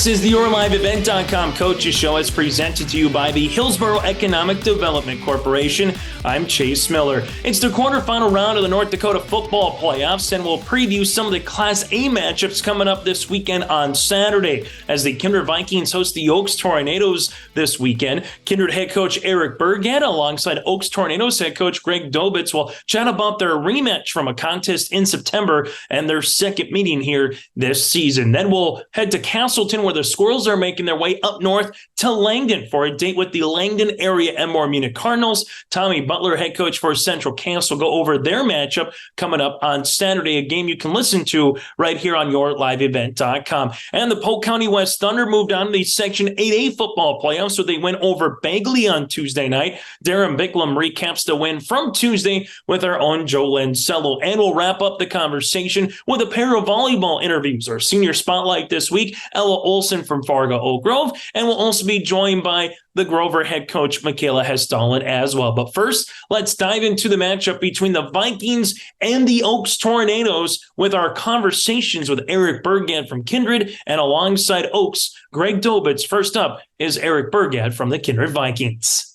is the YourLiveEvent.com Coaches Show. It's presented to you by the Hillsborough Economic Development Corporation. I'm Chase Miller. It's the quarterfinal round of the North Dakota football playoffs, and we'll preview some of the Class A matchups coming up this weekend on Saturday as the Kindred Vikings host the Oaks Tornadoes this weekend. Kindred head coach Eric Burgad alongside Oaks Tornadoes head coach Greg Dobitz will chat about their rematch from a contest in September and their second meeting here this season. Then we'll head to Castleton, where the Squirrels are making their way up north to Langdon for a date with the Langdon area Enmore Munich Cardinals. Tommy Butler, head coach for Central Cass, will go over their matchup coming up on Saturday, a game you can listen to right here on YourLiveEvent.com. And the Polk County West Thunder moved on to the Section 8A football playoffs, so they went over Bagley on Tuesday night. Darrin Byklum recaps the win from Tuesday with our own Joe Lancello. And we'll wrap up the conversation with a pair of volleyball interviews. Our senior spotlight this week, Ella Olson from Fargo Oak Grove, and we'll also be joined by the Grover head coach, Mikaela Hestdalen, as well. But first, let's dive into the matchup between the Vikings and the Oaks Tornadoes with our conversations with Eric Burgad from Kindred and alongside Oaks, Greg Dobitz. First up is Eric Burgad from the Kindred Vikings.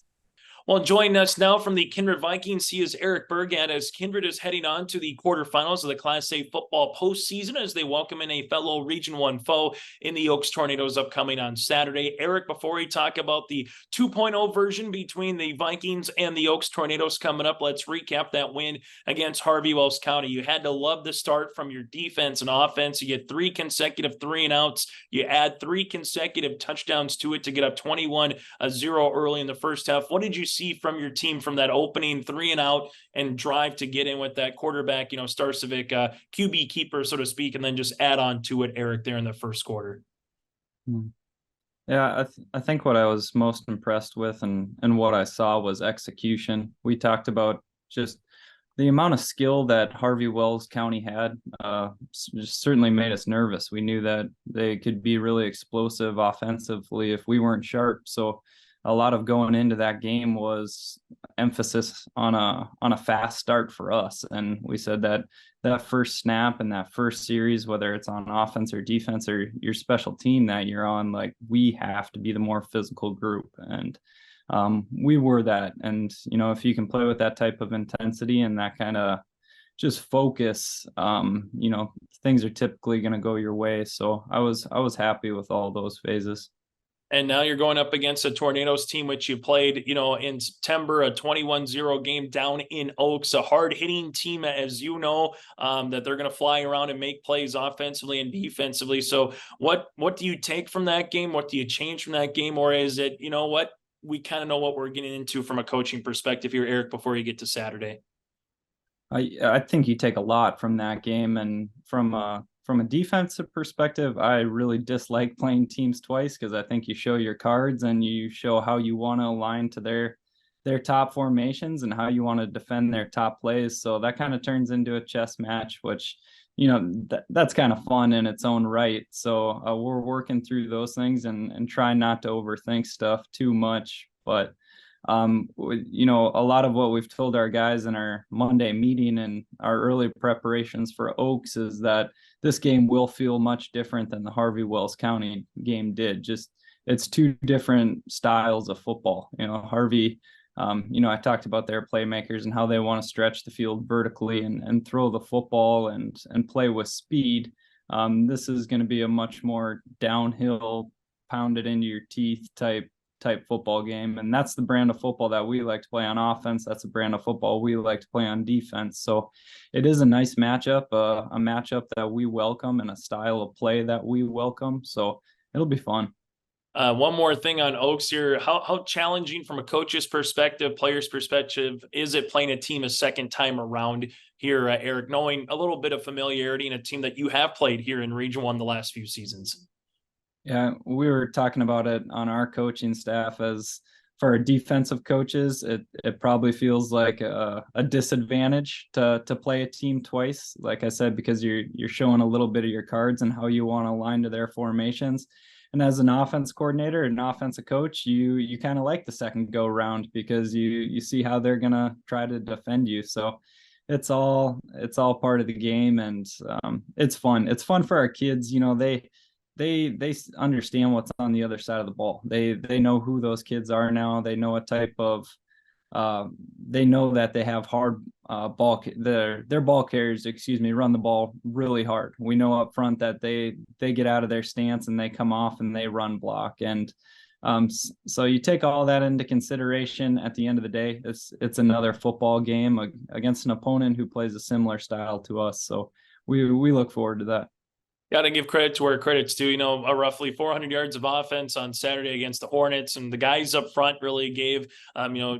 Well, joining us now from the Kindred Vikings, he is Eric Burgad, as Kindred is heading on to the quarterfinals of the Class A football postseason as they welcome in a fellow Region 1 foe in the Oaks Tornadoes upcoming on Saturday. Eric, before we talk about the 2.0 version between the Vikings and the Oaks Tornadoes coming up, let's recap that win against Harvey-Wells County. You had to love the start from your defense and offense. You get 3 consecutive 3-and-outs. You add 3 consecutive touchdowns to it to get up 21-0 early in the first half. What did you see from your team from that opening 3-and-out and drive to get in with that quarterback, Starcevic, QB keeper, so to speak, and then just add on to it, Eric, there in the first quarter? Yeah, I think what I was most impressed with and what I saw was execution. We talked about just the amount of skill that Harvey-Wells County had just certainly made us nervous. We knew that they could be really explosive offensively if we weren't sharp. So a lot of going into that game was emphasis on a fast start for us. And we said that first snap and that first series, whether it's on offense or defense or your special team that you're on, like, we have to be the more physical group. And we were that. And, if you can play with that type of intensity and that kind of just focus, things are typically going to go your way. So I was happy with all those phases. And now you're going up against a Tornadoes team, which you played, in September, a 21-0 game down in Oaks, a hard-hitting team, as you know, that they're going to fly around and make plays offensively and defensively. So what do you take from that game? What do you change from that game? Or is it, we kind of know what we're getting into from a coaching perspective here, Eric, before you get to Saturday? I think you take a lot from that game. And from a defensive perspective, I really dislike playing teams twice because I think you show your cards and you show how you want to align to their top formations and how you want to defend their top plays. So that kind of turns into a chess match, which, that's kind of fun in its own right. So we're working through those things and trying not to overthink stuff too much. But a lot of what we've told our guys in our Monday meeting and our early preparations for Oaks is that this game will feel much different than the Harvey-Wells County game did. Just, it's 2 different styles of football. Harvey, I talked about their playmakers and how they want to stretch the field vertically and throw the football and play with speed. This is going to be a much more downhill, pounded into your teeth type football game. And that's the brand of football that we like to play on offense. That's a brand of football we like to play on defense. So it is a nice matchup, a matchup that we welcome and a style of play that we welcome. So it'll be fun. One more thing on Oaks here. How challenging from a coach's perspective, player's perspective, is it playing a team a second time around here, Eric, knowing a little bit of familiarity in a team that you have played here in Region 1 the last few seasons? Yeah, we were talking about it on our coaching staff. As for our defensive coaches, it probably feels like a disadvantage to play a team twice, like I said, because you're showing a little bit of your cards and how you want to align to their formations. And as an offense coordinator and an offensive coach, you kind of like the second go round because you see how they're gonna try to defend you. So it's all part of the game, and it's fun. It's fun for our kids. they understand what's on the other side of the ball. They know who those kids are now. They know what type of they know that they have hard their ball carriers, run the ball really hard. We know up front that they get out of their stance and they come off and they run block. And so you take all that into consideration. At the end of the day, it's another football game against an opponent who plays a similar style to us. So we look forward to that. Got to give credit to where credit's due. A roughly 400 yards of offense on Saturday against the Hornets, and the guys up front really gave,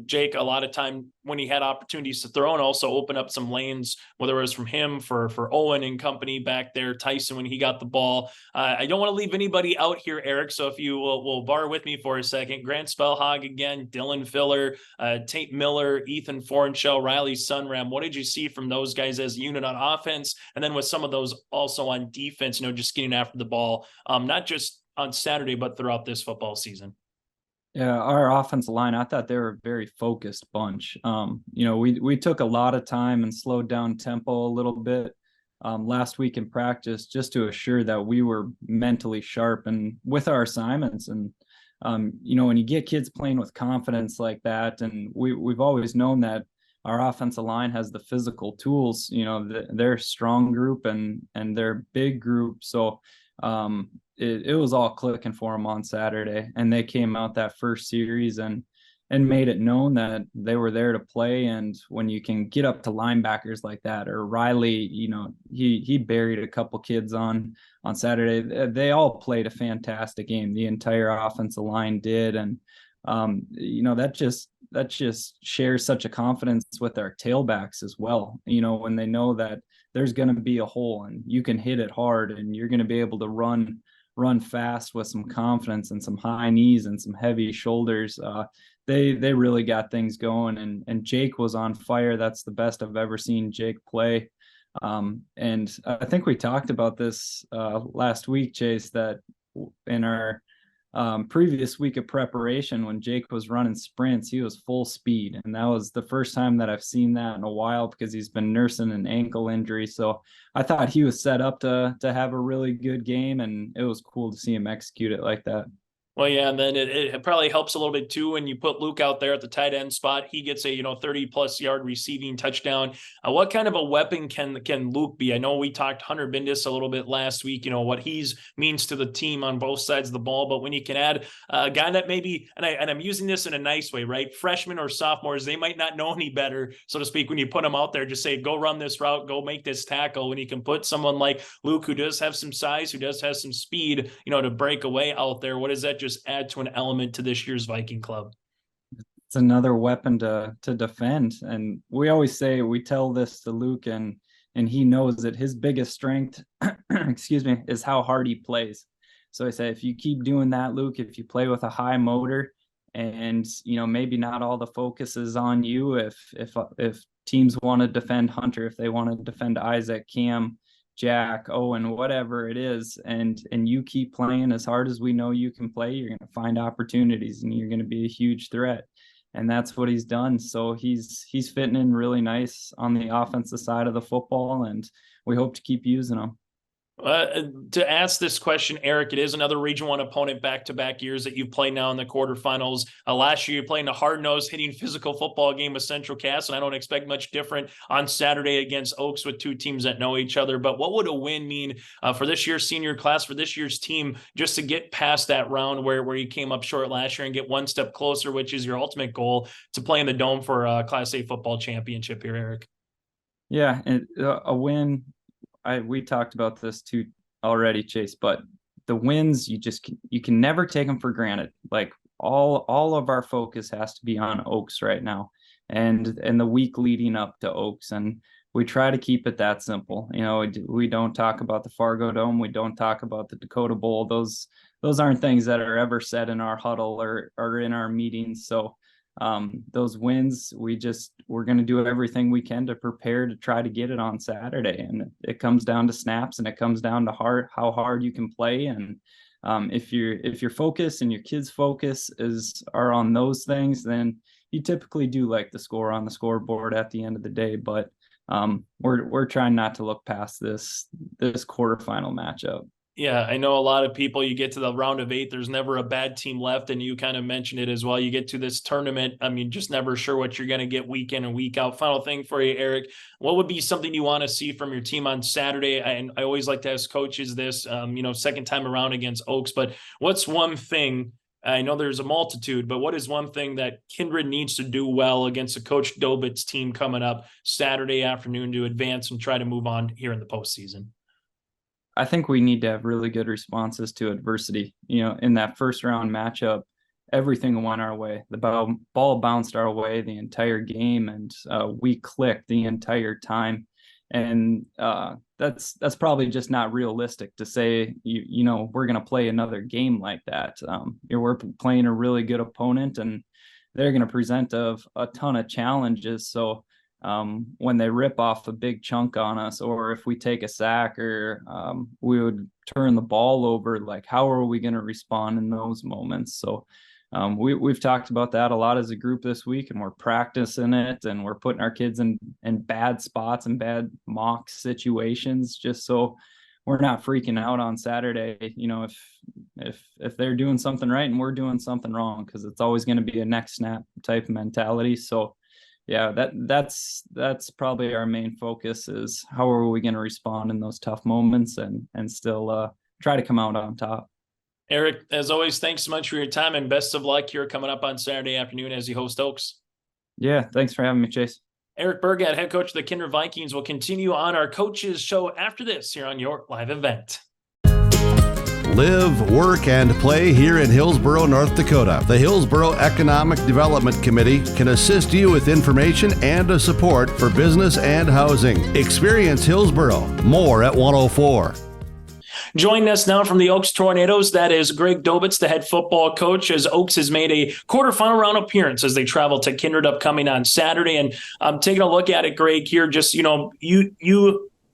Jake a lot of time when he had opportunities to throw, and also open up some lanes, whether it was from him for Owen and company back there, Tyson when he got the ball. I don't want to leave anybody out here, Eric. So if you will bar with me for a second, Grant Spellhog again, Dylan Filler, Tate Miller, Ethan Fornshell, Riley Sunram. What did you see from those guys as a unit on offense, and then with some of those also on defense? Just getting after the ball, not just on Saturday, but throughout this football season. Yeah, our offensive line, I thought they were a very focused bunch. We took a lot of time and slowed down tempo a little bit last week in practice just to assure that we were mentally sharp and with our assignments. And when you get kids playing with confidence like that, and we've always known that our offensive line has the physical tools. They're a strong group and they're a big group. So it was all clicking for them on Saturday, and they came out that first series and made it known that they were there to play. And when you can get up to linebackers like that, or Riley, he buried a couple kids on Saturday. They all played a fantastic game. The entire offensive line did. And that just shares such a confidence with our tailbacks as well. When they know that there's going to be a hole and you can hit it hard and you're going to be able to run fast with some confidence and some high knees and some heavy shoulders. They really got things going, and Jake was on fire. That's the best I've ever seen Jake play. And I think we talked about this last week, Chase, that in our previous week of preparation, when Jake was running sprints, he was full speed. And that was the first time that I've seen that in a while, because he's been nursing an ankle injury. So I thought he was set up to have a really good game, and it was cool to see him execute it like that. Well, yeah, and then it probably helps a little bit too when you put Luke out there at the tight end spot. He gets a 30+ yard receiving touchdown. What kind of a weapon can Luke be? I know we talked Hunter Bindis a little bit last week. What he's means to the team on both sides of the ball. But when you can add a guy that maybe, and I'm using this in a nice way, right? Freshmen or sophomores, they might not know any better, so to speak. When you put them out there, just say, go run this route, go make this tackle. When you can put someone like Luke, who does have some size, who does have some speed, to break away out there, what does that just add to an element to this year's Viking club? It's another weapon to defend. And we tell this to Luke, and he knows that his biggest strength, is how hard he plays. So I say, if you keep doing that, Luke, if you play with a high motor, and maybe not all the focus is on you, if teams want to defend Hunter, if they want to defend Isaac, Cam, Jack, Owen, whatever it is, and you keep playing as hard as we know you can play, you're going to find opportunities and you're going to be a huge threat. And that's what he's done. So he's fitting in really nice on the offensive side of the football, and we hope to keep using him. To ask this question, Eric, it is another Region 1 opponent back-to-back years that you've played now in the quarterfinals. Last year, you played in a hard-nosed, hitting physical football game with Central Cass, and I don't expect much different on Saturday against Oaks with two teams that know each other. But what would a win mean for this year's senior class, for this year's team, just to get past that round where you came up short last year and get one step closer, which is your ultimate goal, to play in the Dome for a Class A football championship here, Eric? Yeah, and a win. We talked about this too already, Chase, but the wins, you can never take them for granted. Like all of our focus has to be on Oaks right now, and the week leading up to Oaks, and we try to keep it that simple. We don't talk about the Fargo Dome, we don't talk about the Dakota Bowl. Those aren't things that are ever said in our huddle or in our meetings. So those wins, we're going to do everything we can to prepare to try to get it on Saturday. And it comes down to snaps, and it comes down to how hard you can play. And if your focus and your kids' focus are on those things, then you typically do like the score on the scoreboard at the end of the day. But we're trying not to look past this quarterfinal matchup. Yeah, I know a lot of people, you get to the round of 8, there's never a bad team left. And you kind of mentioned it as well. You get to this tournament, I mean, just never sure what you're going to get week in and week out. Final thing for you, Eric, what would be something you want to see from your team on Saturday? And I always like to ask coaches this, second time around against Oaks, but what's one thing, I know there's a multitude, but what is one thing that Kindred needs to do well against a Coach Dobitz team coming up Saturday afternoon to advance and try to move on here in the postseason? I think we need to have really good responses to adversity. In that first round matchup, everything went our way. The ball bounced our way the entire game, and we clicked the entire time. And that's probably just not realistic to say, we're going to play another game like that. We're playing a really good opponent, and they're going to present a ton of challenges. So when they rip off a big chunk on us, or if we take a sack, or we would turn the ball over, like, how are we going to respond in those moments? So we've talked about that a lot as a group this week, and we're practicing it, and we're putting our kids in bad spots and bad mock situations, just so we're not freaking out on Saturday, if they're doing something right and we're doing something wrong, because it's always going to be a next snap type mentality. So yeah, that's probably our main focus, is how are we going to respond in those tough moments and still try to come out on top. Eric, as always, thanks so much for your time, and best of luck here coming up on Saturday afternoon as you host Oaks. Yeah, thanks for having me, Chase. Eric Burgad, head coach of the Kindred Vikings, will continue on our coaches show after this here on your live event. Live, work, and play here in Hillsboro, North Dakota. The Hillsboro Economic Development Committee can assist you with information and support for business and housing. Experience Hillsboro. More at 104. Joining us now from the Oaks Tornadoes, that is Greg Dobitz, the head football coach, as Oaks has made a quarterfinal round appearance as they travel to Kindred upcoming on Saturday. And I'm taking a look at it, Greg, here. Just,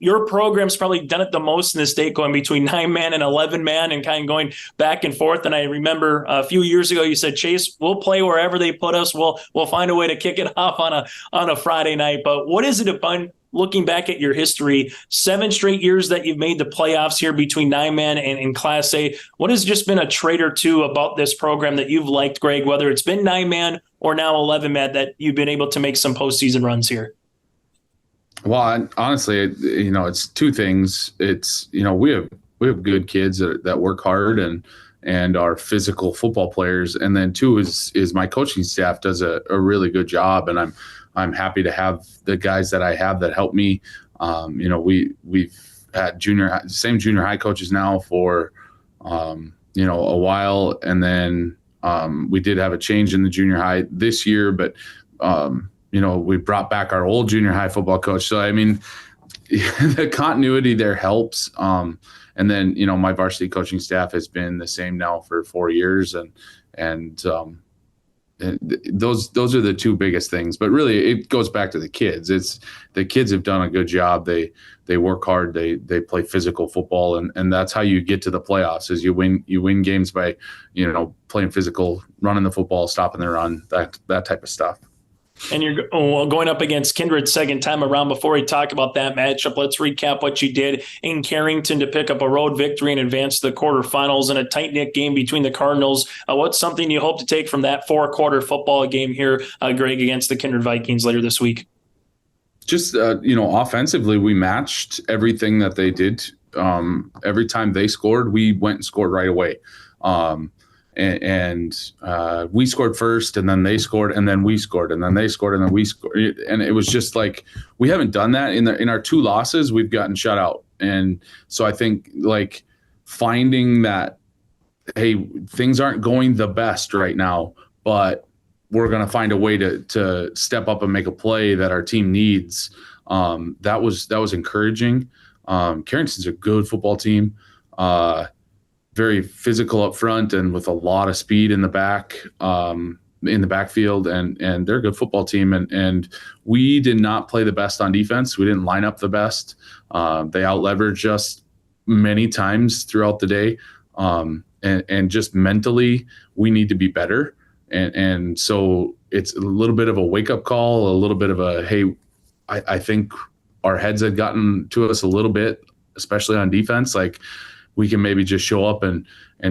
your program's probably done it the most in the state, going between 9-man and 11-man and kind of going back and forth. And I remember a few years ago, you said, Chase, we'll play wherever they put us. We'll find a way to kick it off on a Friday night. But what is it about, looking back at your history, 7 straight years that you've made the playoffs here between 9-man and Class A? What has just been a trait or two about this program that you've liked, Greg, whether it's been 9-man or now 11-man, that you've been able to make some postseason runs here? Well, honestly, it's two things. It's, we have good kids that work hard and are physical football players. And then two is my coaching staff does a really good job. And I'm happy to have the guys that I have that help me. We've had same junior high coaches now for, a while. And then we did have a change in the junior high this year, but, we brought back our old junior high football coach. So, I mean, the continuity there helps. And then, my varsity coaching staff has been the same now for 4 years. And those are the two biggest things. But really, it goes back to the kids. It's the kids have done a good job. They work hard. They play physical football. And that's how you get to the playoffs, is you win games by, playing physical, running the football, stopping the run, that type of stuff. And you're going up against Kindred second time around. Before we talk about that matchup, let's recap what you did in Carrington to pick up a road victory and advance to the quarterfinals in a tight-knit game between the Cardinals. What's something you hope to take from that 4-quarter football game here, Greg, against the Kindred Vikings later this week? Just, offensively, we matched everything that they did. Every time they scored, we went and scored right away. And we scored first, and then they scored, and then we scored, and then they scored, and then we scored. And it was just like, we haven't done that in our 2 losses. We've gotten shut out. And so I think, like, finding that, hey, things aren't going the best right now, but we're going to find a way to step up and make a play that our team needs. That was encouraging. Carrington's a good football team. Very physical up front and with a lot of speed in the backfield, and they're a good football team. And we did not play the best on defense. We didn't line up the best. They out leveraged us many times throughout the day. And just mentally, we need to be better. And so it's a little bit of a wake up call, a little bit of a, hey, I think our heads had gotten to us a little bit, especially on defense. Like, we can maybe just show up and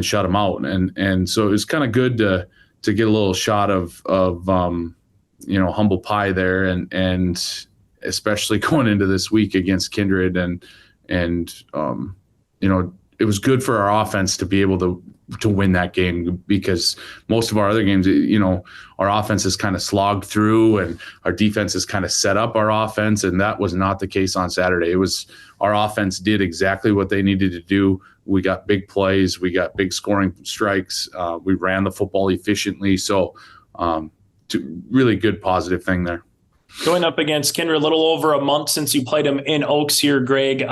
shut them out. And so it was kind of good to get a little shot of humble pie there, and especially going into this week against Kindred, and it was good for our offense to be able to win that game, because most of our other games, our offense is kind of slogged through and our defense is kind of set up our offense. And that was not the case on Saturday. It was, our offense did exactly what they needed to do. We got big plays. We got big scoring strikes. We ran the football efficiently. So really good positive thing there. Going up against Kindred, a little over a month since you played them in Oaks here, Greg.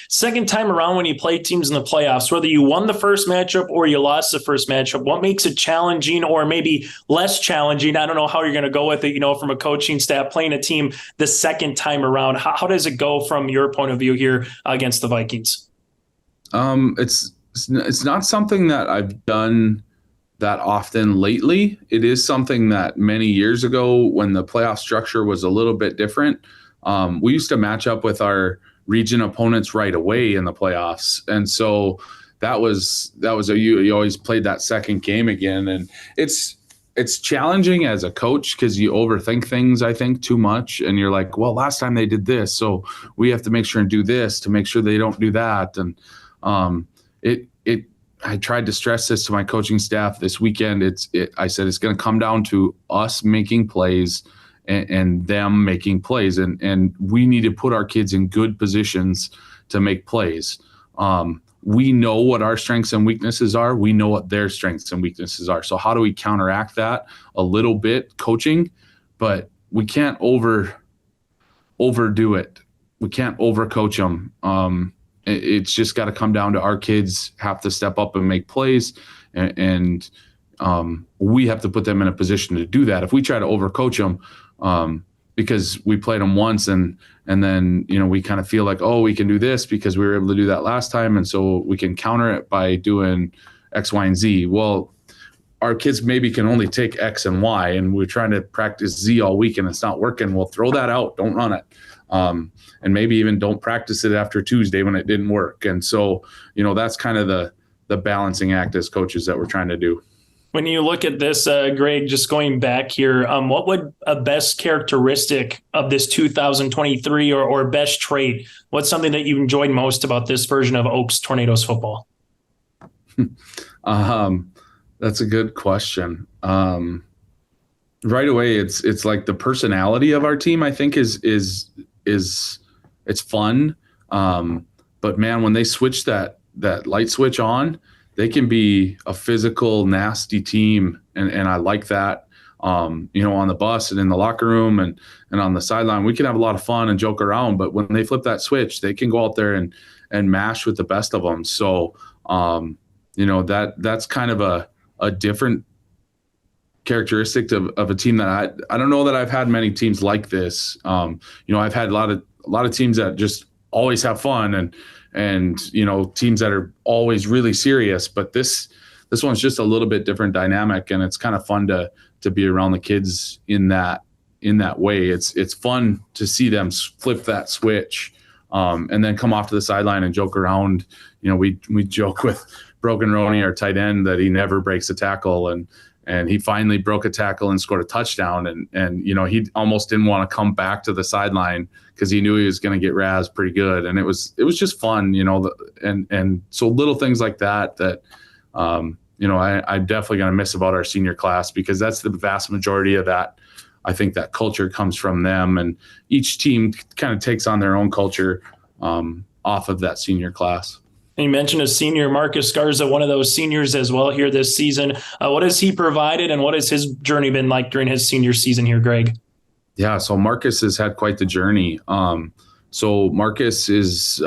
Second time around when you play teams in the playoffs, whether you won the first matchup or you lost the first matchup, what makes it challenging or maybe less challenging? I don't know how you're going to go with it, from a coaching staff, playing a team the second time around. How does it go from your point of view here against the Vikings? It's not something that I've done that often lately. It is something that many years ago, when the playoff structure was a little bit different, we used to match up with our region opponents right away in the playoffs. And so that was you always played that second game again. And it's challenging as a coach because you overthink things, I think, too much. And you're like, well, last time they did this, so we have to make sure and do this to make sure they don't do that. And I tried to stress this to my coaching staff this weekend. I said it's going to come down to us making plays and them making plays, and we need to put our kids in good positions to make plays. We know what our strengths and weaknesses are. We know what their strengths and weaknesses are. So how do we counteract that a little bit coaching? But we can't overdo it. We over overcoach them. It's just got to come down to our kids have to step up and make plays, and we have to put them in a position to do that. If we try to overcoach them, because we played them once and then we kind of feel like, oh, we can do this because we were able to do that last time, and so we can counter it by doing X, Y, and Z. Well, our kids maybe can only take X and Y, and we're trying to practice Z all week and it's not working. Well, throw that out. Don't run it. And maybe even don't practice it after Tuesday when it didn't work. And so, that's kind of the balancing act as coaches that we're trying to do. When you look at this, Greg, just going back here, what would a best characteristic of this 2023 or best trait? What's something that you enjoyed most about this version of Oaks Tornadoes football? That's a good question. Right away, it's like the personality of our team, I think is it's fun. But man, when they switch that light switch on, they can be a physical, nasty team. And I like that, on the bus and in the locker room and on the sideline, we can have a lot of fun and joke around, but when they flip that switch, they can go out there and mash with the best of them. So, that's kind of a different characteristic of a team that I don't know that I've had many teams like this. I've had a lot of teams that just always have fun and teams that are always really serious, but this one's just a little bit different dynamic, and it's kind of fun to be around the kids in that way. It's fun to see them flip that switch and then come off to the sideline and joke around. We joke with Broken Roney, our tight end, that he never breaks a tackle, and he finally broke a tackle and scored a touchdown. And he almost didn't want to come back to the sideline because he knew he was going to get razzed pretty good. And it was just fun, and so little things like that I'm definitely going to miss about our senior class, because that's the vast majority of that. I think that culture comes from them, and each team kind of takes on their own culture off of that senior class. And you mentioned a senior, Marcus Garza, one of those seniors as well here this season. What has he provided, and what has his journey been like during his senior season here, Greg? Yeah, so Marcus has had quite the journey. So Marcus has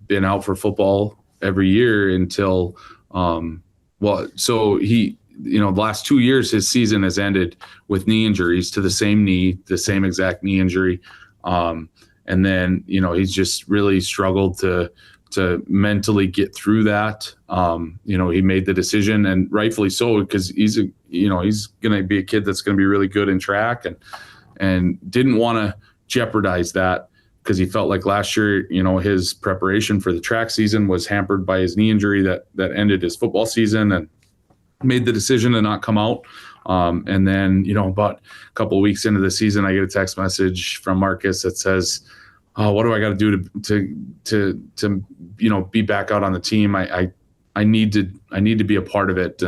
been out for football every year until, so he, the last 2 years, his season has ended with knee injuries to the same knee, the same exact knee injury. And then, he's just really struggled to mentally get through that. He made the decision, and rightfully so, because he's going to be a kid that's going to be really good in track, and didn't want to jeopardize that because he felt like last year, his preparation for the track season was hampered by his knee injury that ended his football season, and made the decision to not come out. And then, about a couple of weeks into the season, I get a text message from Marcus that says, "Oh, what do I got to do to be back out on the team? I need to be a part of it."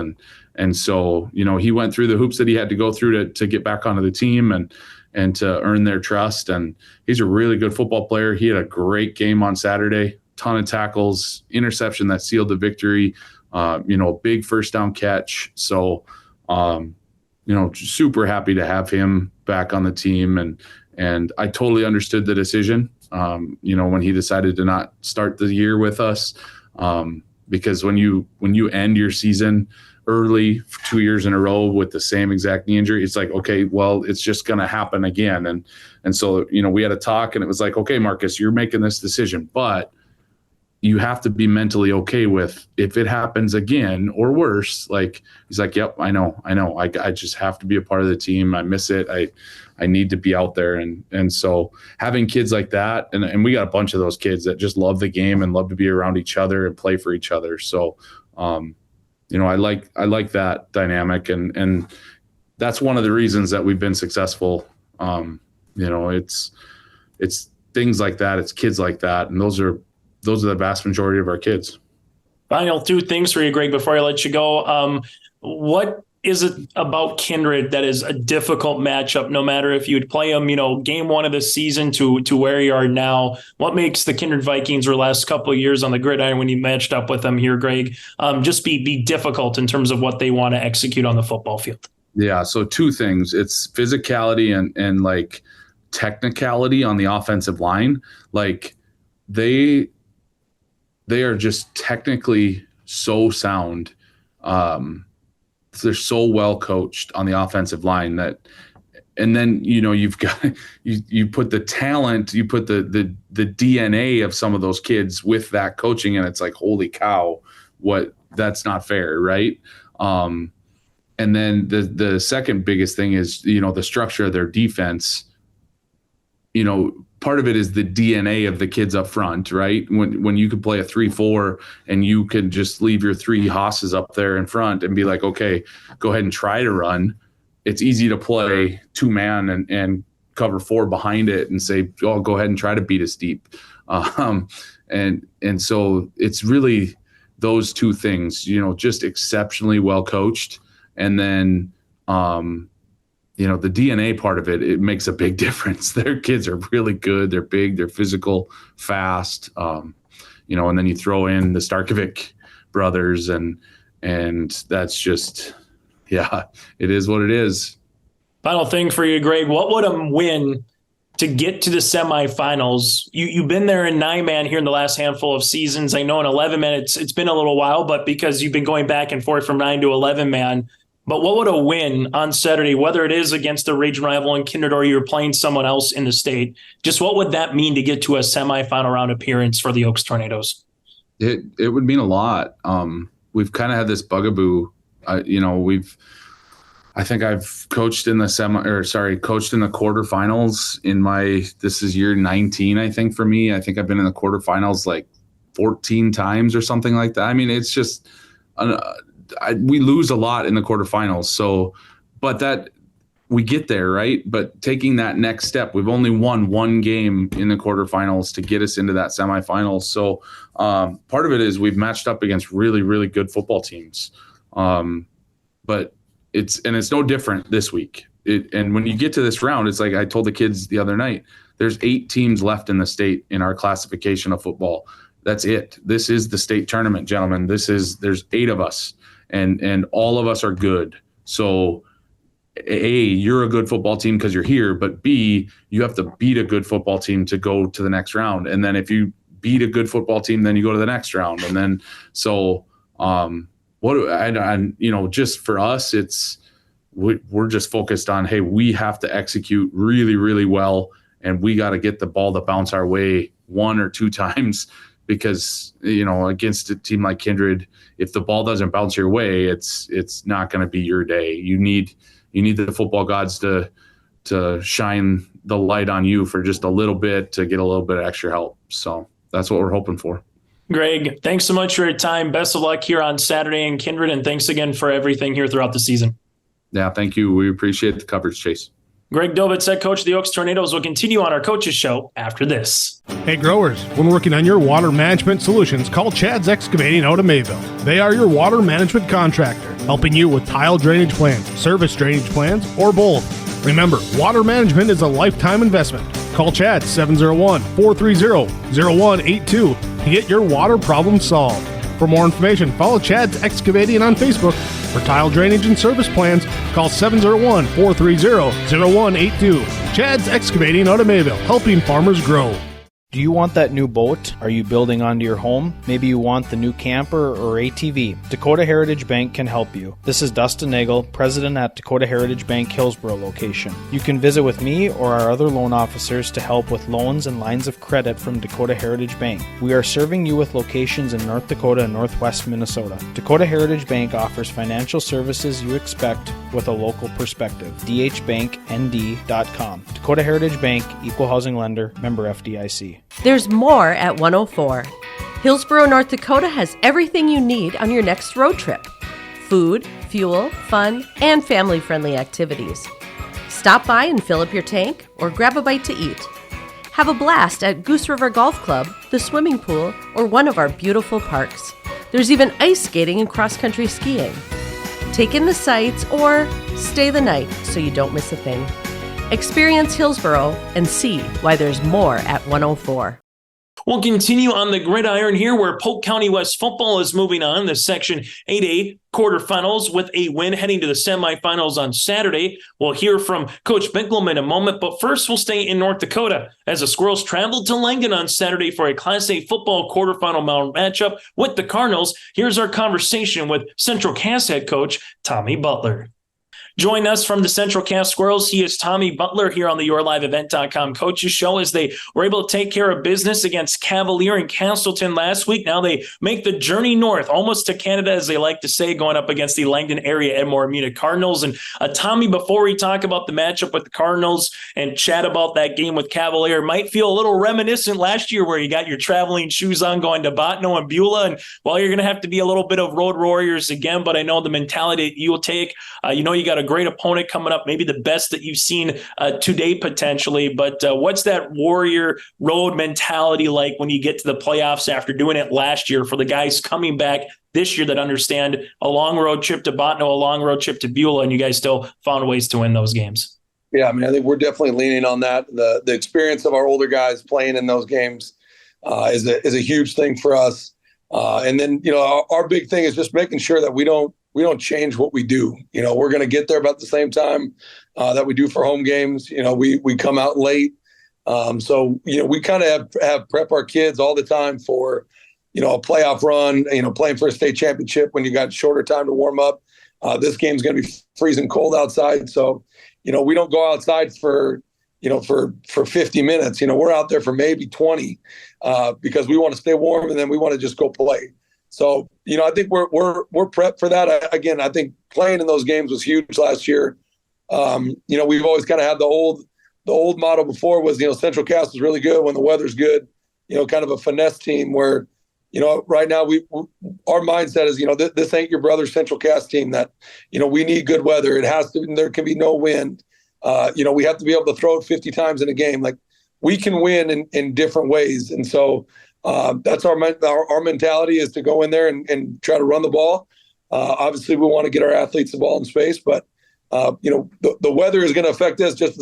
And so, he went through the hoops that he had to go through to get back onto the team and to earn their trust. And he's a really good football player. He had a great game on Saturday, ton of tackles, interception that sealed the victory, a big first down catch. So, super happy to have him back on the team. And I totally understood the decision, when he decided to not start the year with us, because when you end your season early 2 years in a row with the same exact knee injury, it's like, okay, well, it's just going to happen again. And so, we had a talk, and it was like, okay, Marcus, you're making this decision, but you have to be mentally okay with if it happens again or worse. Like, he's like, yep, I know. I just have to be a part of the team. I miss it. I need to be out there. And so having kids like that, and we got a bunch of those kids that just love the game and love to be around each other and play for each other. So, I like that dynamic, and that's one of the reasons that we've been successful. It's things like that. It's kids like that. And those are the vast majority of our kids. Final two things for you, Greg, before I let you go. What is it about Kindred that is a difficult matchup, no matter if you'd play them, game one of the season to where you are now? What makes the Kindred Vikings or last couple of years on the gridiron when you matched up with them here, Greg, just be difficult in terms of what they want to execute on the football field? Yeah. So two things. It's physicality and like technicality on the offensive line. Like they are just technically so sound. They're so well coached on the offensive line and then, you've got, you put the talent, you put the DNA of some of those kids with that coaching, and it's like, holy cow, that's not fair. Right. And then the second biggest thing is, the structure of their defense. Part of it is the DNA of the kids up front, right? When you could play a 3-4 and you can just leave your three hosses up there in front and be like, okay, go ahead and try to run. It's easy to play 2-man and cover 4 behind it and say, oh, go ahead and try to beat us deep. And so it's really those two things, just exceptionally well coached. And then, the DNA part of it makes a big difference. Their kids are really good. They're big, they're physical, fast. And then you throw in the Starkovic brothers and that's just, yeah, it is what it is. Final thing for you, Greg, what would a win to get to the semifinals? You've been there in 9-man here in the last handful of seasons. I know in 11-man, it's been a little while, but because you've been going back and forth from 9 to 11-man, but what would a win on Saturday, whether it is against a region rival in Kindred or you're playing someone else in the state, just what would that mean to get to a semifinal round appearance for the Oaks Tornadoes? It would mean a lot. We've kind of had this bugaboo. I think I've coached in the coached in the quarterfinals this is year 19, I think, for me. I think I've been in the quarterfinals like 14 times or something like that. I mean, it's just we lose a lot in the quarterfinals. So, but that we get there, right? But taking that next step, we've only won one game in the quarterfinals to get us into that semifinals. So part of it is we've matched up against really, really good football teams. But it's no different this week. And when you get to this round, it's like I told the kids the other night, there's 8 teams left in the state in our classification of football. That's it. This is the state tournament, gentlemen. There's 8 of us. And all of us are good. So, A, you're a good football team because you're here, but B, you have to beat a good football team to go to the next round. And then if you beat a good football team, then you go to the next round. And then, so, just for us, we're just focused on, hey, we have to execute really, really well. And we got to get the ball to bounce our way 1 or 2 times. Because, against a team like Kindred, if the ball doesn't bounce your way, it's not going to be your day. You need the football gods to shine the light on you for just a little bit to get a little bit of extra help. So that's what we're hoping for. Greg, thanks so much for your time. Best of luck here on Saturday in Kindred, and thanks again for everything here throughout the season. Yeah, thank you. We appreciate the coverage, Chase. Greg Dobitz, head coach of the Oaks Tornadoes, will continue on our Coaches Show after this. Hey growers, when working on your water management solutions, call Chad's Excavating out of Mayville. They are your water management contractor, helping you with tile drainage plans, service drainage plans, or both. Remember, water management is a lifetime investment. Call Chad 701-430-0182 to get your water problem solved. For more information, follow Chad's Excavating on Facebook. For tile drainage and service plans, call 701-430-0182. Chad's Excavating out of Mayville, helping farmers grow. Do you want that new boat? Are you building onto your home? Maybe you want the new camper or ATV. Dakota Heritage Bank can help you. This is Dustin Nagel, president at Dakota Heritage Bank Hillsborough location. You can visit with me or our other loan officers to help with loans and lines of credit from Dakota Heritage Bank. We are serving you with locations in North Dakota and Northwest Minnesota. Dakota Heritage Bank offers financial services you expect with a local perspective. dhbanknd.com. Dakota Heritage Bank, Equal Housing Lender, member FDIC. There's more at 104. Hillsborough, North Dakota has everything you need on your next road trip. Food, fuel, fun, and family-friendly activities. Stop by and fill up your tank or grab a bite to eat. Have a blast at Goose River Golf Club, the swimming pool, or one of our beautiful parks. There's even ice skating and cross-country skiing. Take in the sights or stay the night so you don't miss a thing. Experience Hillsborough and see why there's more at 104. We'll continue on the gridiron here where Polk County West football is moving on. The Section 8A quarterfinals with a win heading to the semifinals on Saturday. We'll hear from Coach Byklum in a moment, but first we'll stay in North Dakota as the Squirrels traveled to Langdon on Saturday for a Class A football quarterfinal matchup with the Cardinals. Here's our conversation with Central Cass head coach Tommy Butler. Join us from the Central Cass Squirrels. He is Tommy Butler here on the YourLiveEvent.com Coaches Show as they were able to take care of business against Cavalier and Castleton last week. Now they make the journey north, almost to Canada, as they like to say, going up against the Langdon area Edmore Munich Cardinals. And Tommy, before we talk about the matchup with the Cardinals and chat about that game with Cavalier, might feel a little reminiscent last year where you got your traveling shoes on going to Botno and Beulah. And while you're going to have to be a little bit of road warriors again, but I know the mentality that you'll take, you got a great opponent coming up, maybe the best that you've seen today potentially. But what's that warrior road mentality like when you get to the playoffs after doing it last year for the guys coming back this year that understand a long road trip to Botno, a long road trip to Beulah, and you guys still found ways to win those games? Yeah, I think we're definitely leaning on that. The experience of our older guys playing in those games is a huge thing for us. And then, our big thing is just making sure that we don't change what we do. We're going to get there about the same time that we do for home games. We come out late. So we kind of have prep our kids all the time for, a playoff run, playing for a state championship when you got shorter time to warm up. This game's going to be freezing cold outside. So, we don't go outside for 50 minutes. We're out there for maybe 20 because we want to stay warm and then we want to just go play. So, I think we're prepped for that. I think playing in those games was huge last year. We've always kind of had the old motto before was, Central Cass is really good when the weather's good, kind of a finesse team where, right now our mindset is, this ain't your brother's Central Cass team that, we need good weather. There can be no wind. We have to be able to throw it 50 times in a game. Like we can win in different ways. And so, that's our mentality is to go in there and try to run the ball. Obviously, we want to get our athletes the ball in space, but the weather is going to affect us just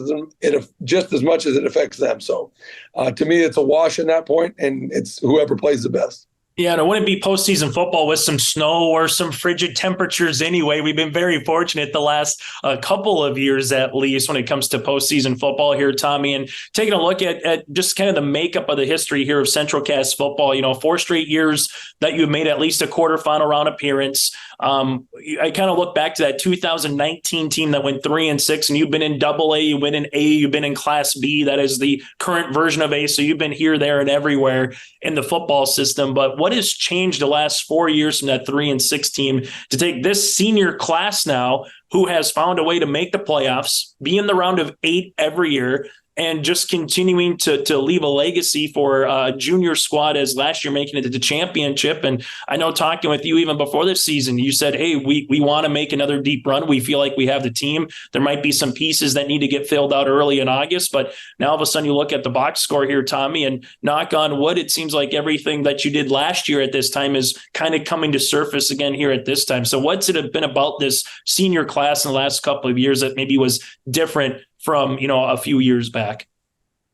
as much as it affects them. So, to me, it's a wash in that point, and it's whoever plays the best. Yeah, and it wouldn't be postseason football with some snow or some frigid temperatures anyway. We've been very fortunate the last couple of years, at least, when it comes to postseason football here, Tommy. And taking a look at just kind of the makeup of the history here of Central Cass football, 4 straight years that you've made at least a quarterfinal round appearance. I kind of look back to that 2019 team that went 3-6, and you've been in AA, you've been in A, you've been in Class B. That is the current version of A. So you've been here, there, and everywhere in the football system. But what has changed the last 4 years from that 3-6 team to take this senior class now who has found a way to make the playoffs, be in the round of 8 every year, and just continuing to leave a legacy for a junior squad, as last year making it to the championship. And I know, talking with you even before this season, you said, hey, we want to make another deep run. We feel like we have the team. There might be some pieces that need to get filled out early in August, but now all of a sudden you look at the box score here, Tommy, and knock on wood, it seems like everything that you did last year at this time is kind of coming to surface again here at this time. So what's it been about this senior class in the last couple of years that maybe was different from, a few years back?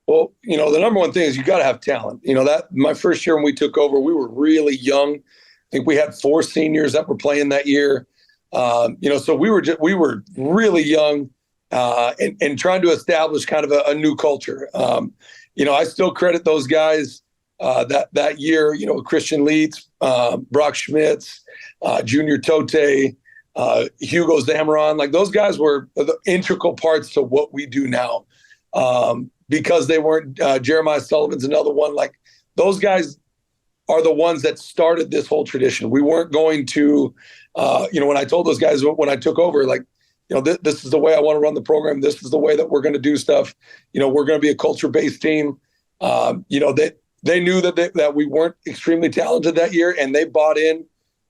Well, the number one thing is you got to have talent. That my first year when we took over, we were really young. I think we had 4 seniors that were playing that year. So we were really young and trying to establish kind of a new culture. I still credit those guys that year, Christian Leeds, Brock Schmitz, Junior Tote, Hugo Zamaron. Like, those guys were the integral parts to what we do now. Because they weren't, Jeremiah Sullivan's another one. Like, those guys are the ones that started this whole tradition. We weren't going to, when I told those guys when I took over, like, this is the way I want to run the program. This is the way that we're going to do stuff. We're going to be a culture-based team. They knew that we weren't extremely talented that year, and they bought in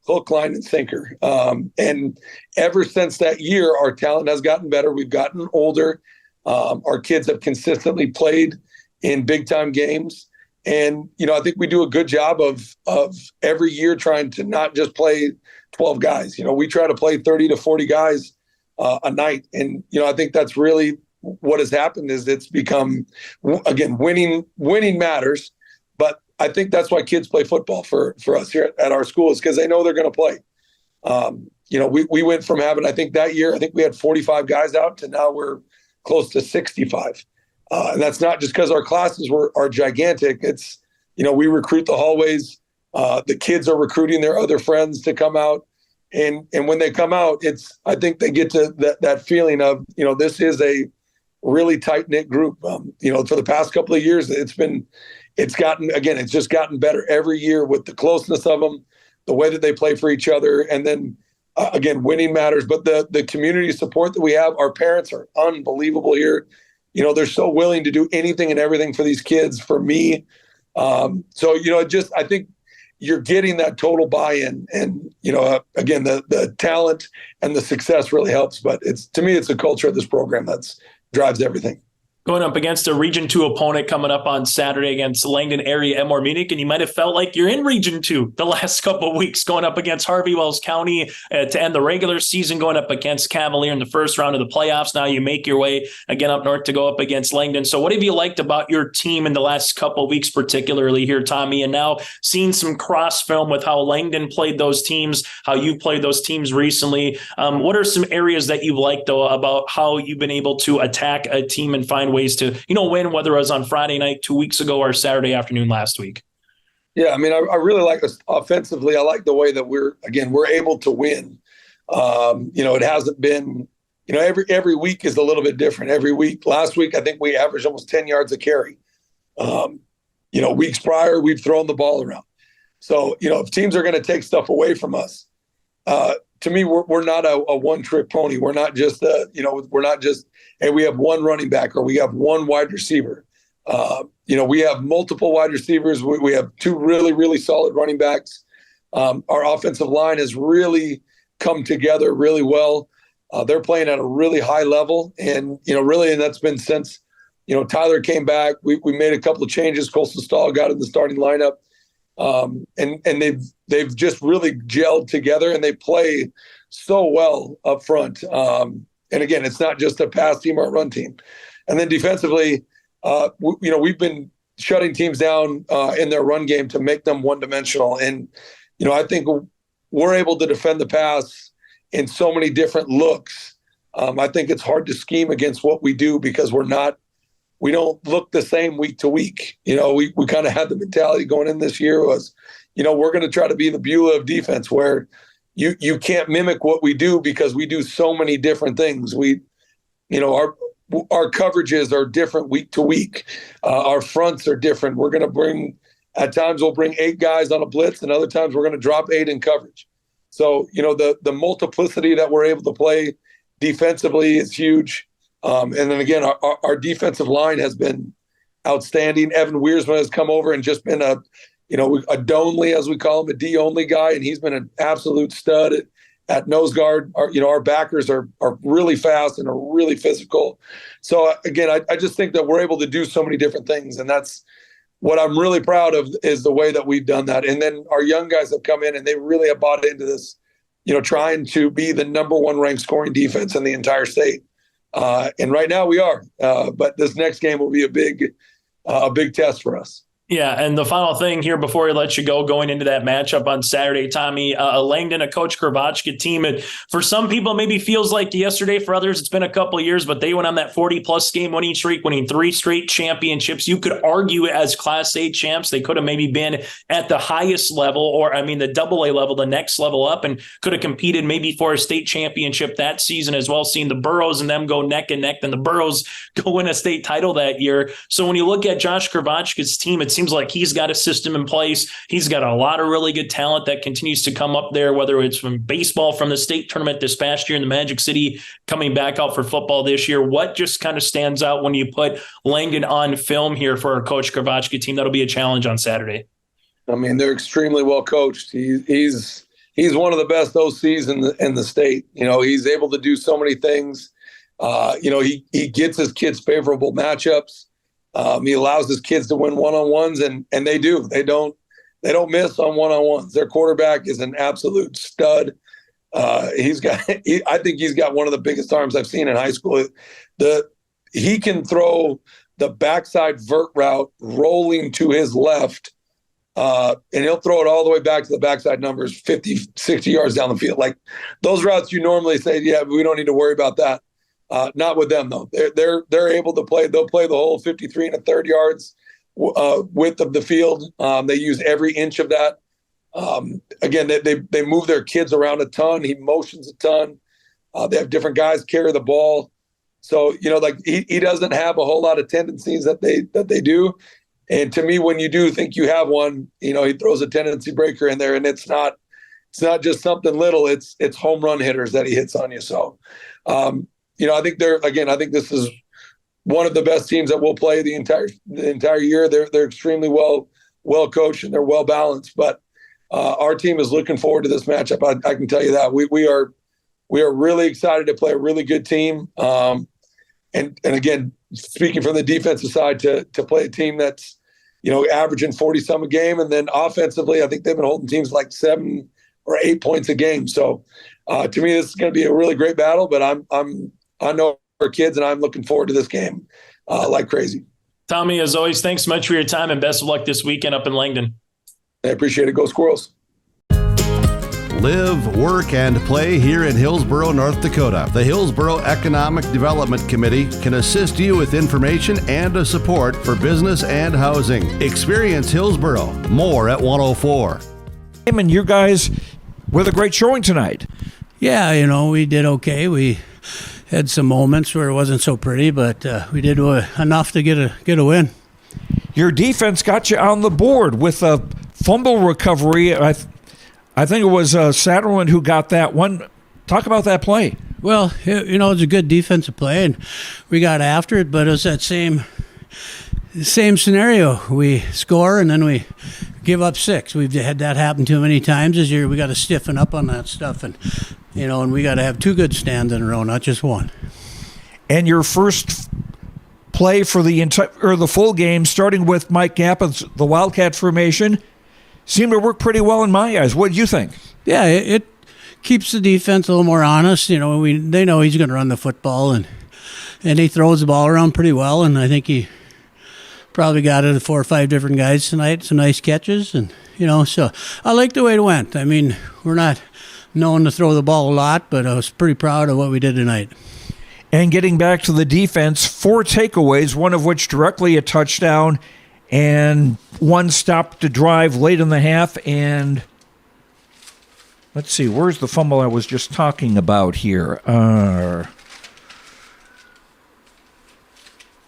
hook, line, and sinker. And ever since that year, our talent has gotten better. We've gotten older. Our kids have consistently played in big-time games. And, I think we do a good job of every year trying to not just play 12 guys. We try to play 30 to 40 guys a night. And, I think that's really what has happened is it's become, again, winning matters. But I think that's why kids play football for us here at our school, is because they know they're going to play. We went from having, I think that year, we had 45 guys out to now we're close to 65. And that's not just because our classes are gigantic. It's, we recruit the hallways. The kids are recruiting their other friends to come out. And when they come out, I think they get to that feeling of, this is a really tight knit group. For the past couple of years, it's just gotten better every year with the closeness of them, the way that they play for each other. And then, again, winning matters, but the community support that we have, our parents are unbelievable here. They're so willing to do anything and everything for these kids, for me. I think you're getting that total buy-in, and, again, the talent and the success really helps, but to me, it's the culture of this program that drives everything. Going up against a Region 2 opponent coming up on Saturday against Langdon area Emor Munich, and you might have felt like you're in Region 2 the last couple of weeks, going up against Harvey Wells County to end the regular season, going up against Cavalier in the first round of the playoffs. Now you make your way again up north to go up against Langdon. So what have you liked about your team in the last couple of weeks, particularly here, Tommy, and now seeing some cross film with how Langdon played those teams, how you played those teams recently? What are some areas that you've liked, though, about how you've been able to attack a team and find ways to, win, whether it was on Friday night 2 weeks ago or Saturday afternoon last week? Yeah, I really like us offensively. I like the way that we're able to win. It hasn't been, every week is a little bit different. Every week, last week, I think we averaged almost 10 yards a carry. Weeks prior, we've thrown the ball around. So, if teams are going to take stuff away from us, to me, we're not a one-trick pony. We're not just, hey, we have one running back or we have one wide receiver. We have multiple wide receivers. We have 2 really, really solid running backs. Our offensive line has really come together really well. They're playing at a really high level. And, and that's been since, Tyler came back. We made a couple of changes. Colson Stahl got in the starting lineup. And they've just really gelled together, and they play so well up front. And again, it's not just a pass team or a run team. And then defensively, we've been shutting teams down in their run game to make them one-dimensional. And, I think we're able to defend the pass in so many different looks. I think it's hard to scheme against what we do because we don't look the same week to week. We kind of had the mentality going in this year was, we're going to try to be the Beulah of defense, where you can't mimic what we do because we do so many different things. Our coverages are different week to week. Our fronts are different. We're going to at times we'll bring 8 guys on a blitz, and other times we're going to drop 8 in coverage. So, the multiplicity that we're able to play defensively is huge. And then again, our defensive line has been outstanding. Evan Wiersma has come over and just been a Donley, as we call him, a D-only guy, and he's been an absolute stud at nose guard. Our backers are really fast and are really physical. So again, I just think that we're able to do so many different things, and that's what I'm really proud of, is the way that we've done that. And then our young guys have come in and they really have bought into this, trying to be the number one ranked scoring defense in the entire state. And right now we are, but this next game will be a big test for us. Yeah, and the final thing here before we let you go, going into that matchup on Saturday, Tommy, Langdon, a Coach Kravachka team. And for some people, maybe feels like yesterday. For others, it's been a couple of years, but they went on that 40-plus game winning streak, winning 3 straight championships. You could argue as Class A champs, they could have maybe been at the highest level, or the AA level, the next level up, and could have competed maybe for a state championship that season as well, seeing the Burros and them go neck and neck, then the Burros go win a state title that year. So when you look at Josh Kravachka's team, it seems like he's got a system in place. He's got a lot of really good talent that continues to come up there, whether it's from baseball, from the state tournament this past year in the Magic City, coming back out for football this year. What just kind of stands out when you put Langdon on film here for our Coach Kravachka team? That'll be a challenge on Saturday. They're extremely well coached. He's one of the best OCs in the state. He's able to do so many things. He gets his kids favorable matchups. He allows his kids to win one-on-ones, and they do. They don't miss on one-on-ones. Their quarterback is an absolute stud. I think he's got one of the biggest arms I've seen in high school. He can throw the backside vert route rolling to his left, and he'll throw it all the way back to the backside numbers, 50, 60 yards down the field. Like those routes you normally say, yeah, we don't need to worry about that. Not with them though. They're able to play. They'll play the whole 53 1/3 yards width of the field. They use every inch of that. Again, they move their kids around a ton. He motions a ton. They have different guys carry the ball. So he doesn't have a whole lot of tendencies that they do. And to me, when you do think you have one, he throws a tendency breaker in there, and it's not just something little. It's home run hitters that he hits on you. So. I think this is one of the best teams that will play the entire year. They're extremely well coached and they're well balanced. But our team is looking forward to this matchup. I can tell you that we are really excited to play a really good team. And again, speaking from the defensive side, to play a team that's averaging 40-some a game, and then offensively, I think they've been holding teams like 7 or 8 points a game. So to me, this is going to be a really great battle. But I know our kids, and I'm looking forward to this game like crazy. Tommy, as always, thanks so much for your time, and best of luck this weekend up in Langdon. I appreciate it. Go Squirrels. Live, work, and play here in Hillsborough, North Dakota. The Hillsborough Economic Development Committee can assist you with information and support for business and housing. Experience Hillsborough. More at 104. And you guys with a great showing tonight. Yeah, we did okay. We had some moments where it wasn't so pretty, but we did enough to get a win. Your defense got you on the board with a fumble recovery. I think it was Satterland who got that one. Talk about that play. Well, it was a good defensive play, and we got after it, but it was that same scenario. We score, and then we give up 6. We've had that happen too many times this year. We got to stiffen up on that stuff, and and we got to have 2 good stands in a row, not just one. And your first play for the full game, starting with Mike Gappin's the Wildcat formation, seemed to work pretty well in my eyes. What do you think? Yeah, it keeps the defense a little more honest. They know he's going to run the football, and he throws the ball around pretty well, and I think he probably got it to 4 or 5 different guys tonight. Some nice catches, and so I like the way it went. We're not known to throw the ball a lot, but I was pretty proud of what we did tonight. And getting back to the defense, 4 takeaways, one of which directly a touchdown, and 1 stopped to drive late in the half. And let's see, where's the fumble I was just talking about here? No,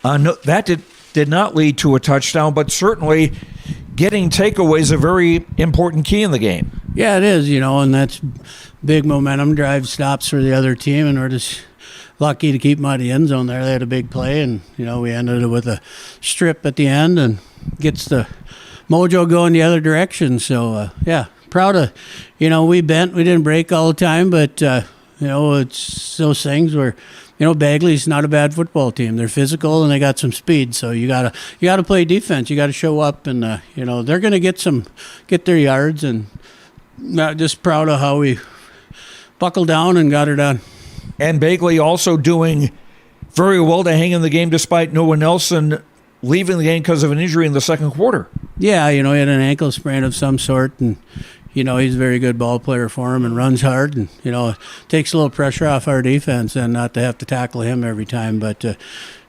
that did not lead to a touchdown, but certainly getting takeaways a very important key in the game. Yeah, it is, and that's big momentum drive stops for the other team, and we're just lucky to keep them out of the end zone there. They had a big play, and, we ended it with a strip at the end and gets the mojo going the other direction. So, proud of, we bent. We didn't break all the time, but, it's those things where, Bagley's not a bad football team. They're physical and they got some speed. So you gotta play defense. You gotta show up, and they're gonna get their yards. And just proud of how we buckled down and got her done. And Bagley also doing very well to hang in the game despite Noah Nelson leaving the game because of an injury in the second quarter. Yeah, he had an ankle sprain of some sort, and he's a very good ball player for him and runs hard, and, takes a little pressure off our defense and not to have to tackle him every time. But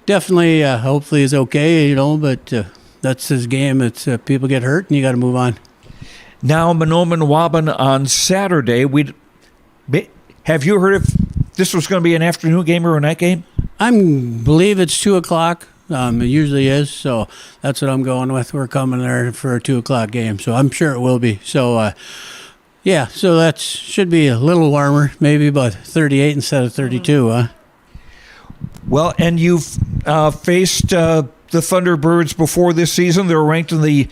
definitely, hopefully he's okay, but that's his game. It's people get hurt and you got to move on. Now, Mahnomen Waban on Saturday. Have you heard if this was going to be an afternoon game or a night game? I believe it's 2 o'clock. It usually is, so that's what I'm going with. We're coming there for a 2 o'clock game, so I'm sure it will be. So, so that should be a little warmer, maybe about 38 instead of 32, huh? Well, and you've faced the Thunderbirds before this season. They're ranked in the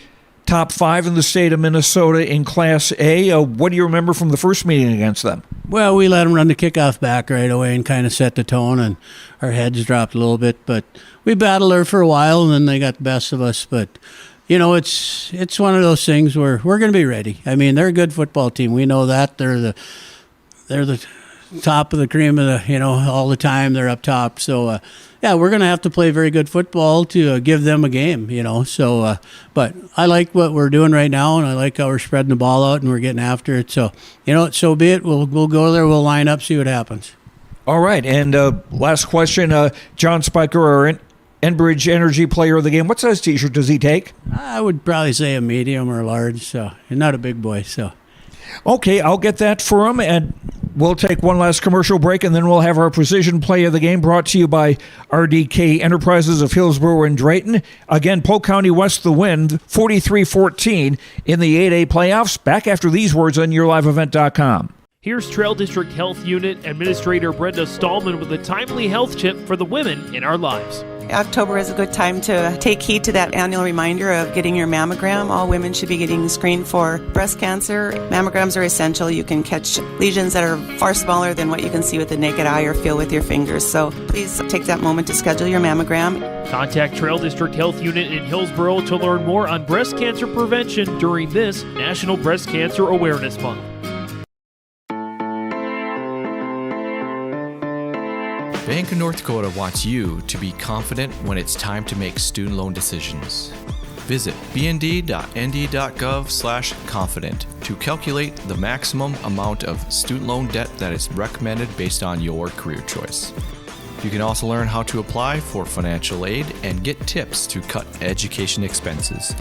top 5 in the state of Minnesota in Class A. What do you remember from the first meeting against them? Well, we let them run the kickoff back right away and kind of set the tone, and our heads dropped a little bit. But we battled her for a while, and then they got the best of us. But, it's one of those things where we're going to be ready. I mean, they're a good football team. We know that. They're the top of the cream of the, all the time. They're up top. So, we're going to have to play very good football to give them a game, So, but I like what we're doing right now, and I like how we're spreading the ball out and we're getting after it. So, so be it. We'll go there. We'll line up, see what happens. All right. And last question, John Spiker, our Enbridge Energy Player of the Game. What size T-shirt does he take? I would probably say a medium or a large. So, he's not a big boy. So, okay, I'll get that for him, and we'll take one last commercial break, and then we'll have our Precision Play of the Game brought to you by RDK Enterprises of Hillsborough and Drayton. Again, Polk County West the Wind, 43-14 in the 8A playoffs. Back after these words on YourLiveEvent.com. Here's Trail District Health Unit Administrator Brenda Stallman with a timely health tip for the women in our lives. October is a good time to take heed to that annual reminder of getting your mammogram. All women should be getting screened for breast cancer. Mammograms are essential. You can catch lesions that are far smaller than what you can see with the naked eye or feel with your fingers. So please take that moment to schedule your mammogram. Contact Trail District Health Unit in Hillsborough to learn more on breast cancer prevention during this National Breast Cancer Awareness Month. Bank of North Dakota wants you to be confident when it's time to make student loan decisions. Visit bnd.nd.gov/confident to calculate the maximum amount of student loan debt that is recommended based on your career choice. You can also learn how to apply for financial aid and get tips to cut education expenses.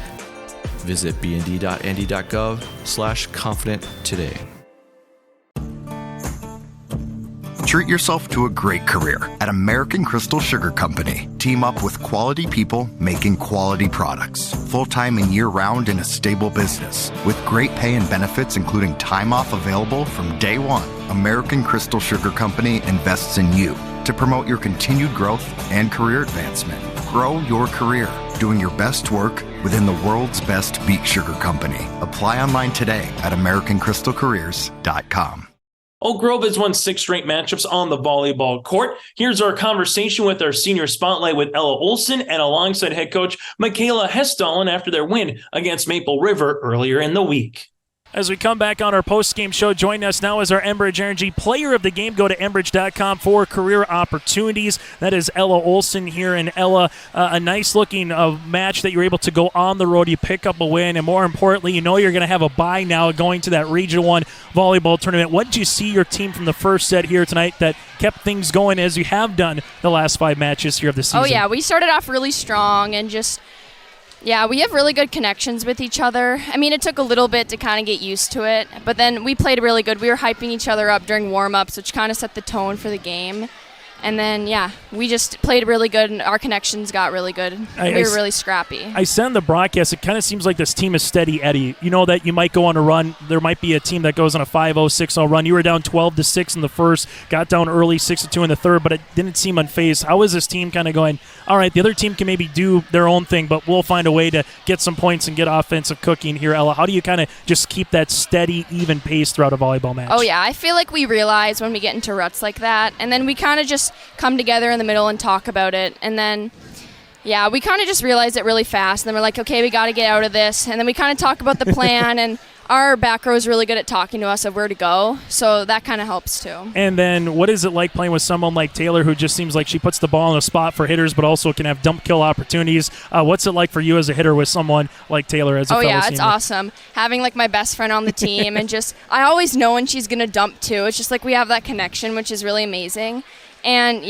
Visit bnd.nd.gov/confident today. Treat yourself to a great career at American Crystal Sugar Company. Team up with quality people making quality products. Full-time and year-round in a stable business. With great pay and benefits including time off available from day one. American Crystal Sugar Company invests in you to promote your continued growth and career advancement. Grow your career doing your best work within the world's best beet sugar company. Apply online today at AmericanCrystalCareers.com. Oak Grove has won 6 straight matchups on the volleyball court. Here's our conversation with our senior spotlight with Ella Olson and alongside head coach Mikaela Hestdalen after their win against Maple River earlier in the week. As we come back on our post-game show, join us now as our Enbridge Energy Player of the Game. Go to Enbridge.com for career opportunities. That is Ella Olson here. And Ella, a nice-looking match that you're able to go on the road. You pick up a win, and more importantly, you know you're going to have a bye now going to that Region 1 volleyball tournament. What did you see your team from the first set here tonight that kept things going as you have done the last 5 matches here of the season? Oh, yeah. We started off really strong and just... Yeah, we have really good connections with each other. I mean, it took a little bit to kind of get used to it, but then we played really good. We were hyping each other up during warm-ups, which kind of set the tone for the game. And then, we just played really good, and our connections got really good. We were really scrappy. I said in the broadcast, it kind of seems like this team is steady, Eddie. You know that you might go on a run. There might be a team that goes on a 5-0, 6-0 run. You were down 12-6 in the first, got down early 6-2 in the third, but it didn't seem unfazed. How is this team kind of going, all right, the other team can maybe do their own thing, but we'll find a way to get some points and get offensive cooking here, Ella? How do you kind of just keep that steady, even pace throughout a volleyball match? Oh, yeah. I feel like we realize when we get into ruts like that, and then we kind of just come together in the middle and talk about it. And then, we kind of just realize it really fast. And then we're like, okay, we got to get out of this. And then we kind of talk about the plan, and our back row is really good at talking to us of where to go. So that kind of helps, too. And then what is it like playing with someone like Taylor, who just seems like she puts the ball in a spot for hitters, but also can have dump kill opportunities? What's it like for you as a hitter with someone like Taylor as a fellow senior? It's awesome. Having, like, my best friend on the team, and just, I always know when she's going to dump, too. It's just like we have that connection, which is really amazing. And,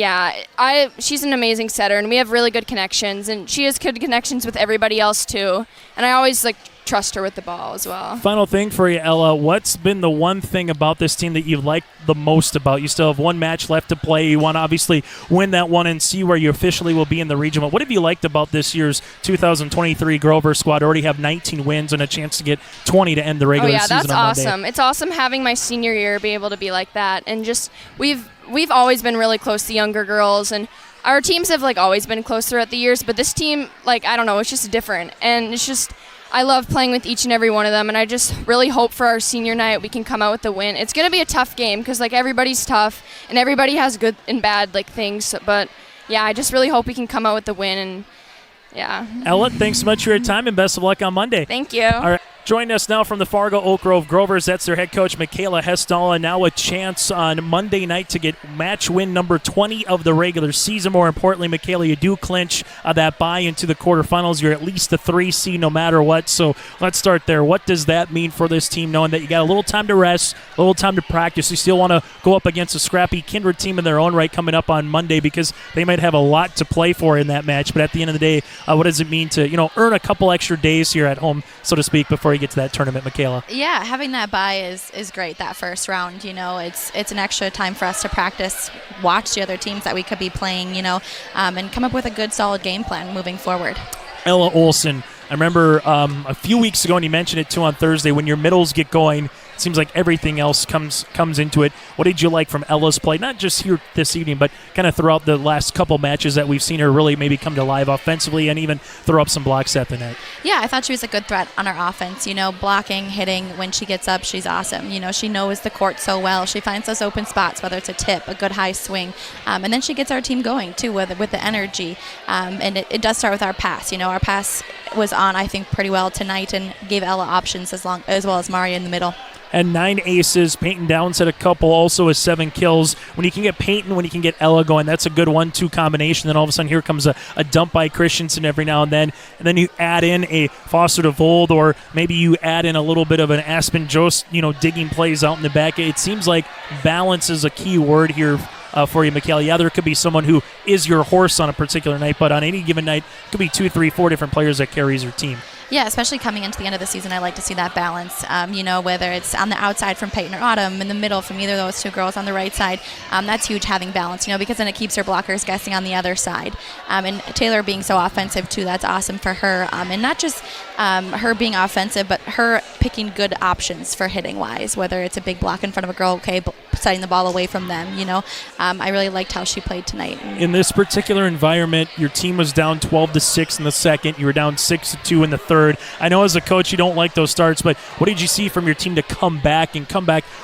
she's an amazing setter, and we have really good connections, and she has good connections with everybody else, too. And I always, trust her with the ball as well. Final thing for you, Ella. What's been the one thing about this team that you've liked the most about? You still have one match left to play. You want to obviously win that one and see where you officially will be in the region. But what have you liked about this year's 2023 Grover squad? Already have 19 wins and a chance to get 20 to end the regular season that's on Monday. Awesome. It's awesome having my senior year be able to be like that. And just we've always been really close to younger girls, and our teams have always been close throughout the years. But this team, I don't know, it's just different. And it's just, I love playing with each and every one of them, and I just really hope for our senior night we can come out with the win. It's going to be a tough game because everybody's tough and everybody has good and bad things, but I just really hope we can come out with the win. And Ella, thanks so much for your time and best of luck on Monday. Thank you. All right. Joining us now from the Fargo Oak Grove Grovers, that's their head coach, Mikaela Hestdalen. Now a chance on Monday night to get match win number 20 of the regular season. More importantly, Mikaela, you do clinch that bye into the quarterfinals. You're at least a 3 seed no matter what. So let's start there. What does that mean for this team, knowing that you got a little time to rest, a little time to practice? You still want to go up against a scrappy Kindred team in their own right coming up on Monday, because they might have a lot to play for in that match. But at the end of the day, what does it mean to earn a couple extra days here at home, so to speak, before you get to that tournament, Mikaela? Yeah, having that bye is great, that first round. It's an extra time for us to practice, watch the other teams that we could be playing, and come up with a good, solid game plan moving forward. Ella Olson, I remember a few weeks ago, and you mentioned it too on Thursday, when your middles get going, it seems like everything else comes into it. What did you like from Ella's play, not just here this evening, but kind of throughout the last couple matches that we've seen her really maybe come to life offensively and even throw up some blocks at the net? Yeah, I thought she was a good threat on our offense. Blocking, hitting, when she gets up, she's awesome. She knows the court so well. She finds those open spots, whether it's a tip, a good high swing, and then she gets our team going too with the energy. And it does start with our pass. Our pass was on, I think, pretty well tonight and gave Ella options as well as Maria in the middle. And 9 aces. Peyton Downs had a couple, also with 7 kills. When you can get Peyton, when you can get Ella going, that's a good 1-2 combination. Then all of a sudden here comes a dump by Christensen every now and then you add in a Foster DeVold, or maybe you add in a little bit of an Aspen Jost, digging plays out in the back. It seems like balance is a key word here for you, Mikaela. Yeah, there could be someone who is your horse on a particular night, but on any given night, it could be 2, 3, 4 different players that carries your team. Yeah, especially coming into the end of the season, I like to see that balance. Whether it's on the outside from Peyton or Autumn, in the middle from either of those two girls on the right side, that's huge, having balance, because then it keeps her blockers guessing on the other side. And Taylor being so offensive too, that's awesome for her. And not just her being offensive, but her picking good options for hitting wise, whether it's a big block in front of a girl, setting the ball away from them. I really liked how she played tonight. In this particular environment, your team was down 12-6 in the second. You were down 6-2 in the third. I know as a coach you don't like those starts, but what did you see from your team to come back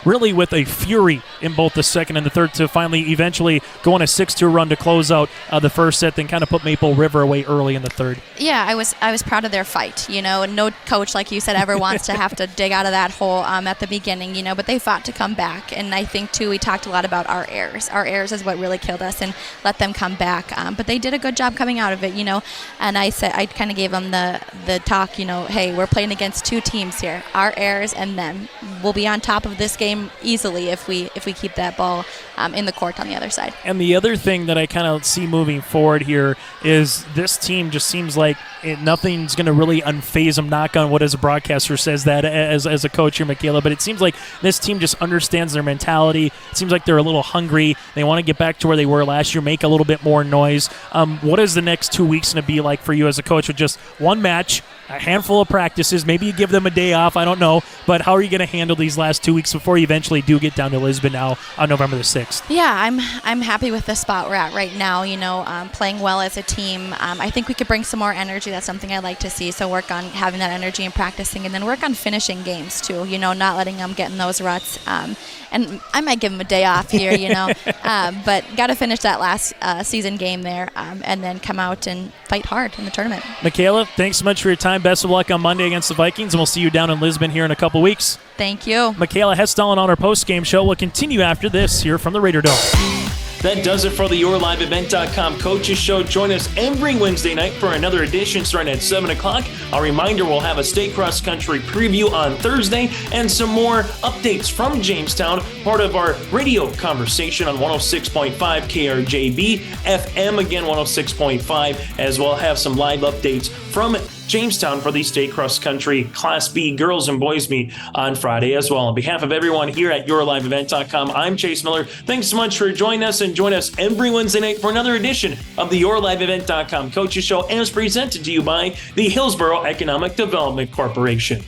really with a fury in both the second and the third to finally eventually go on a 6-2 run to close out the first set, then kind of put Maple River away early in the third? Yeah, I was proud of their fight. No coach, like you said, ever wants to have to dig out of that hole at the beginning, but they fought to come back. And I think too, we talked a lot about our errors. Our errors is what really killed us and let them come back. But they did a good job coming out of it, and I kind of gave them the talk talk, hey, we're playing against two teams here, our heirs and them. We'll be on top of this game easily if we keep that ball in the court on the other side. And the other thing that I kind of see moving forward here is this team just seems like nothing's going to really unfaze them, knock on wood, as a broadcaster says that as a coach here, Mikaela, but it seems like this team just understands their mentality. It seems like they're a little hungry. They want to get back to where they were last year, make a little bit more noise. What is the next 2 weeks going to be like for you as a coach with just one match, a handful of practices? Maybe you give them a day off, I don't know, but how are you going to handle these last 2 weeks before you eventually do get down to Lisbon now on November the 6th? Yeah, I'm happy with the spot we're at right now, playing well as a team. I think we could bring some more energy. That's something I'd like to see, so work on having that energy and practicing, and then work on finishing games too, not letting them get in those ruts. And I might give them a day off here, but got to finish that last season game there and then come out and fight hard in the tournament. Mikaela, thanks so much for your time. Best of luck on Monday against the Vikings, and we'll see you down in Lisbon here in a couple weeks. Thank you. Mikaela Hestdalen on our post-game show. We'll continue after this here from the Raider Dome. That does it for the YourLiveEvent.com Coaches Show. Join us every Wednesday night for another edition starting at 7 o'clock. A reminder, we'll have a state cross-country preview on Thursday and some more updates from Jamestown, part of our radio conversation on 106.5 KRJB, FM again 106.5, as well have some live updates from Jamestown for the state cross-country Class B girls and boys meet on Friday as well. On behalf of everyone here at YourLiveEvent.com, I'm Chase Miller. Thanks so much for joining us, and join us every Wednesday night for another edition of the YourLiveEvent.com Coaches Show, as presented to you by the Hillsborough Economic Development Corporation.